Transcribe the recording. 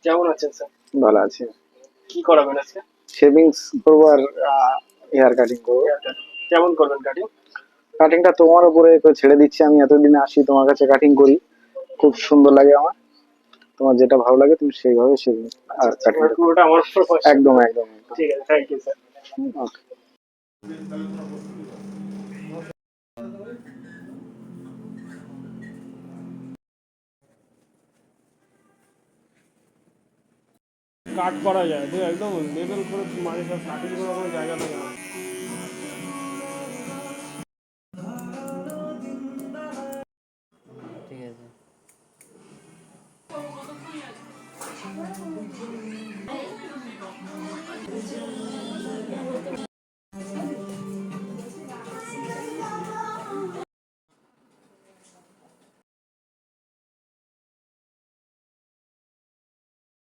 কেমন আছেন স্যার? ভালো আছি। কি করাবেন আজকে? শেভিংস করবো আর হেয়ার কাটিং করবো। কেমন করবেন কাটিং? কাটিংটা তোমার উপরে তো ছেড়ে দিচ্ছি, আমি এতদিন আসি তোমার কাছে কাটিং করি, খুব সুন্দর লাগে আমার। তোমার যেটা ভালো লাগে তুমি সেইভাবে শেভিং আর কাটিং। পুরোটা আমার উপর ভরসা। একদম একদম একদম। ঠিক আছে, থ্যাংক ইউ স্যার। ওকে। কাট করা যায়, একদম লেভেল করে মাঝে সব কাটিং করার কোনো জায়গা লাগে না।